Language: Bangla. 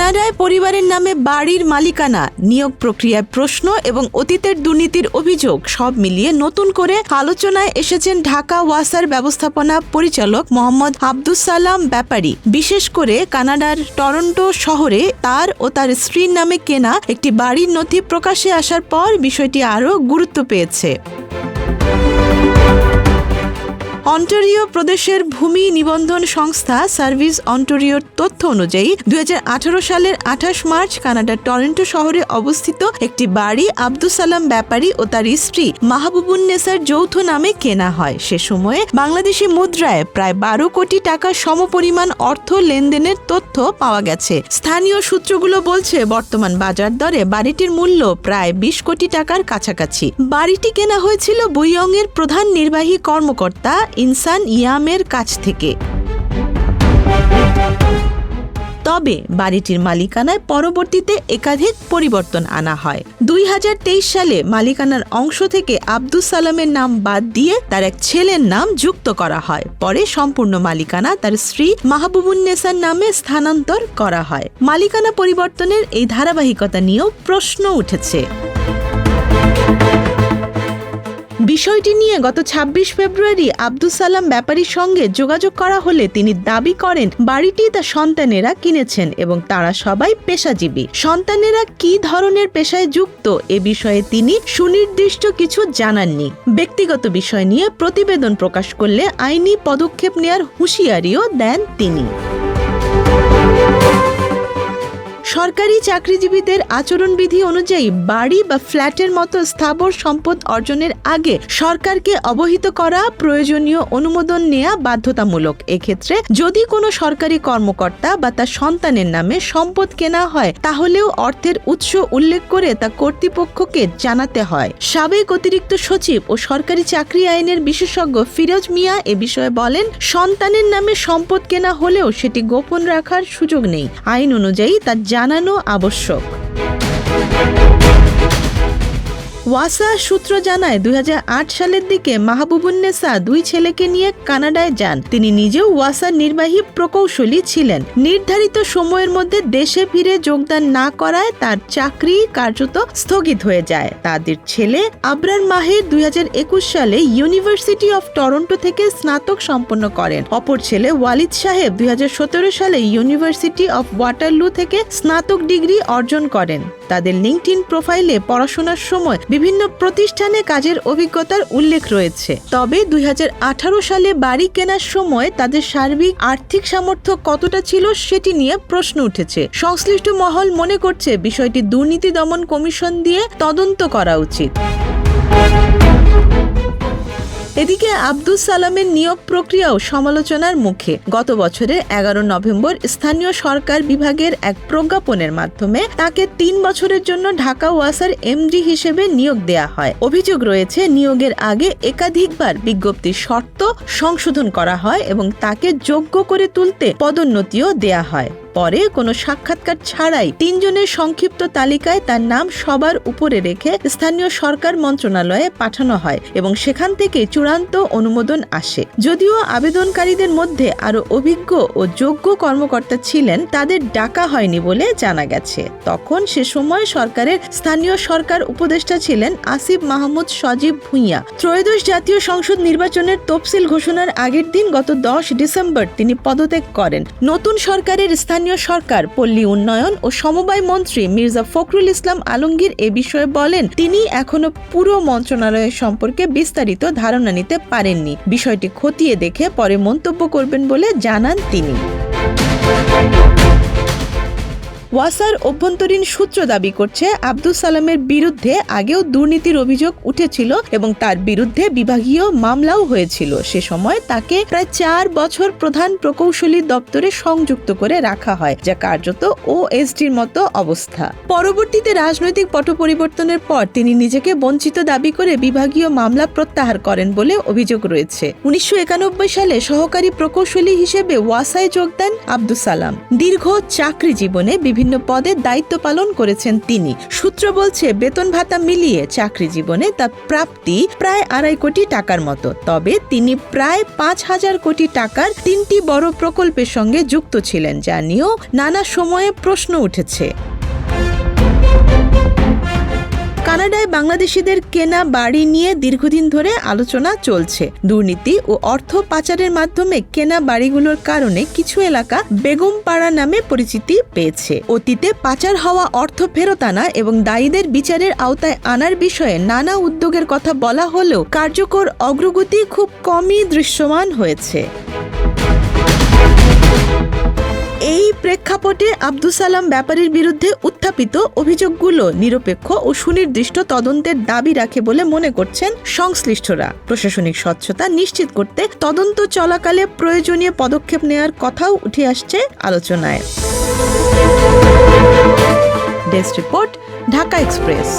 কানাডায় পরিবারের নামে বাড়ির মালিকানা, নিয়োগ প্রক্রিয়ায় প্রশ্ন এবং অতীতের দুর্নীতির অভিযোগ সব মিলিয়ে নতুন করে আলোচনায় এসেছেন ঢাকা ওয়াসার ব্যবস্থাপনা পরিচালক মোহাম্মদ আব্দুস সালাম ব্যাপারী। বিশেষ করে কানাডার টরন্টো শহরে তার ও তার স্ত্রীর নামে কেনা একটি বাড়ির নথি প্রকাশ্যে আসার পর বিষয়টি আরও গুরুত্ব পেয়েছে। অন্টারিও প্রদেশের ভূমি নিবন্ধন সংস্থা সার্ভিস অন্টারিওর তথ্য অনুযায়ী 2018 সালের 28 মার্চ কানাডার টরন্টো শহরে অবস্থিত একটি বাড়ি আব্দুস সালাম ব্যাপারী ও তার স্ত্রী মাহবুবুন্নেসার যৌথ নামে কেনা হয়। সে সময়ে বাংলাদেশি মুদ্রায় প্রায় 12 কোটি টাকা সমপরিমাণ অর্থ লেনদেনের তথ্য পাওয়া গেছে। স্থানীয় সূত্রগুলো বলছে বর্তমান বাজার দরে বাড়িটির মূল্য প্রায় 20 কোটি টাকার কাছাকাছি। বাড়িটি কেনা হয়েছিল বুইয়ংয়ের প্রধান নির্বাহী কর্মকর্তা ইনসান ইয়ামের কাছ থেকে। তবে বাড়িটির মালিকানায় পরবর্তীতে একাধিক পরিবর্তন আনা হয়। 2023 সালে মালিকানার অংশ থেকে আব্দুস সালামের নাম বাদ দিয়ে তার এক ছেলের নাম যুক্ত করা হয়। পরে সম্পূর্ণ মালিকানা তার স্ত্রী মাহবুবুন্নেসার নামে স্থানান্তর করা হয়। মালিকানা পরিবর্তনের এই ধারাবাহিকতা নিয়েও প্রশ্ন উঠেছে। বিষয়টি নিয়ে গত 26 ফেব্রুয়ারি আব্দুস সালাম ব্যাপারীর সঙ্গে যোগাযোগ করা হলে তিনি দাবি করেন বাড়িটি তার সন্তানেরা কিনেছেন এবং তারা সবাই পেশাজীবী। সন্তানেরা কি ধরনের পেশায় যুক্ত এ বিষয়ে তিনি সুনির্দিষ্ট কিছু জানাননি। ব্যক্তিগত বিষয় নিয়ে প্রতিবেদন প্রকাশ করলে আইনি পদক্ষেপ নেয়ার হুঁশিয়ারিও দেন তিনি। সরকারি চাকরিজীবীদের আচরণবিধি অনুযায়ী বাড়ি বা ফ্ল্যাটের মতো স্থাবর সম্পদ অর্জনের আগে সরকারকে অবহিত করা, প্রয়োজনীয় অনুমোদন নেওয়া বাধ্যতামূলক। এক্ষেত্রে যদি কোনো সরকারি কর্মকর্তা বা তার সন্তানের নামে সম্পদ কেনা হয় তাহলেও অর্থের উৎস উল্লেখ করে তা কর্তৃপক্ষকে জানাতে হয়। সাবেক অতিরিক্ত সচিব ও সরকারি চাকরি আইনের বিশেষজ্ঞ ফিরোজ মিয়া এ বিষয়ে বলেন, সন্তানের নামে সম্পদ কেনা হলেও সেটি গোপন রাখার সুযোগ নেই। আইন অনুযায়ী তা জানানো আবশ্যক। ওয়াসা সূত্র জানায় 2008 সালের দিকে মাহবুবুন্নেসা 2 ছেলেকে নিয়ে কানাডায় যান। তিনি নিজেও ওয়াসার নির্বাহী প্রকৌশলী ছিলেন। নির্ধারিত সময়ের মধ্যে দেশে ফিরে যোগদান না করায় তার চাকরি কার্যত স্থগিত হয়ে যায়। তাদের ছেলে আবরার মাহের 2021 সালে ইউনিভার্সিটি অফ টরন্টো থেকে স্নাতক সম্পন্ন করেন। অপর ছেলে ওয়ালিদ সাহেব 2017 সালে ইউনিভার্সিটি অফ ওয়াটারলু থেকে স্নাতক ডিগ্রি অর্জন করেন। তাদের লিঙ্কডইন প্রোফাইলে পড়াশোনার সময় বিভিন্ন প্রতিষ্ঠানে কাজের অভিজ্ঞতার উল্লেখ রয়েছে। তবে 2018 সালে বাড়ি কেনার সময় তাদের সার্বিক আর্থিক সামর্থ্য কতটা ছিল সেটি নিয়ে প্রশ্ন উঠেছে। সংশ্লিষ্ট মহল মনে করছে বিষয়টি দুর্নীতি দমন কমিশন দিয়ে তদন্ত করা উচিত। এদিকে আব্দুস সালামের নিয়োগ প্রক্রিয়াও সমালোচনার মুখে। গত বছরের 11 নভেম্বর স্থানীয় সরকার বিভাগের এক প্রজ্ঞাপনের মাধ্যমে তাকে 3 বছরের জন্য ঢাকা ওয়াসার এমডি হিসেবে নিয়োগ দেয়া হয়। অভিযোগ রয়েছে নিয়োগের আগে একাধিকবার বিজ্ঞপ্তির শর্ত সংশোধন করা হয় এবং তাকে যোগ্য করে তুলতে পদোন্নতিও দেয়া হয়। পরে কোনো সাক্ষাৎকার ছাড়াই 3 জনের সংক্ষিপ্ত তালিকায় তার নাম সবার উপরে রেখে স্থানীয় সরকার মন্ত্রণালয়ে পাঠানো হয় এবং সেখান থেকে চূড়ান্ত অনুমোদন আসে। যদিও আবেদনকারীদের মধ্যে আরো অভিজ্ঞ ও যোগ্য কর্মকর্তা ছিলেন, তাদের ডাকা হয়নি বলে জানা গেছে। তখন সে সময় সরকারের স্থানীয় সরকার উপদেষ্টা ছিলেন আসিফ মাহমুদ সজীব ভুঁইয়া। ত্রয়োদশ জাতীয় সংসদ নির্বাচনের তফসিল ঘোষণার আগের দিন গত 10 ডিসেম্বর তিনি পদত্যাগ করেন। নতুন সরকারের স্থানীয় সরকার, পল্লী উন্নয়ন ও সমবায় মন্ত্রী মির্জা ফখরুল ইসলাম আলমগীর এ বিষয়ে বলেন, তিনি এখনো পুরো মন্ত্রণালয় সম্পর্কে বিস্তারিত ধারণা নিতে পারেননি। বিষয়টি খতিয়ে দেখে পরে মন্তব্য করবেন বলে জানান তিনি। ওয়াসার অভ্যন্তরীণ সূত্র দাবি করছে আব্দুস সালামের বিরুদ্ধে আগেও দুর্নীতির অভিযোগ উঠেছিল এবং তার বিরুদ্ধে বিভাগীয় মামলাও হয়েছিল। সে সময় তাকে প্রায় 4 বছর প্রধান প্রকৌশলী দপ্তরে সংযুক্ত করে রাখা হয়, যা কার্যত ওএসডির মতো অবস্থা। পরবর্তীতে রাজনৈতিক পট পরিবর্তনের পর তিনি নিজেকে বঞ্চিত দাবি করে বিভাগীয় মামলা প্রত্যাহার করেন বলে অভিযোগ রয়েছে। 1991 সালে সহকারী প্রকৌশলী হিসেবে ওয়াসায় যোগ দেন আব্দুস সালাম। দীর্ঘ চাকরি জীবনে বিভিন্ন পদে দায়িত্ব পালন করেছেন তিনি। সূত্র বলছে, বেতন ভাতা মিলিয়ে চাকরি জীবনে তার প্রাপ্তি প্রায় 2.5 কোটি টাকার মতো। তবে তিনি প্রায় 5,000 কোটি টাকার 3টি বড় প্রকল্পের সঙ্গে যুক্ত ছিলেন, যা নিয়েও নানা সময়ে প্রশ্ন উঠেছে। কানাডায় বাংলাদেশিদের কেনা বাড়ি নিয়ে দীর্ঘদিন ধরে আলোচনা চলছে। দুর্নীতি ও অর্থ পাচারের মাধ্যমে কেনা বাড়িগুলোর কারণে কিছু এলাকা বেগমপাড়া নামে পরিচিতি পেয়েছে। অতীতে পাচার হওয়া অর্থ ফেরত আনা এবং দায়ীদের বিচারের আওতায় আনার বিষয়ে নানা উদ্যোগের কথা বলা হলেও কার্যকর অগ্রগতি খুব কমই দৃশ্যমান হয়েছে। এই প্রেক্ষাপটে আব্দুস সালাম ব্যাপারীর বিরুদ্ধে উত্থাপিত অভিযোগগুলো নিরপেক্ষ ও সুনির্দিষ্ট তদন্তের দাবি রাখে বলে মনে করছেন সংশ্লিষ্টরা। প্রশাসনিক স্বচ্ছতা নিশ্চিত করতে তদন্ত চলাকালে প্রয়োজনীয় পদক্ষেপ নেওয়ার কথাও উঠে আসছে আলোচনায়। Desk report, Dhaka express.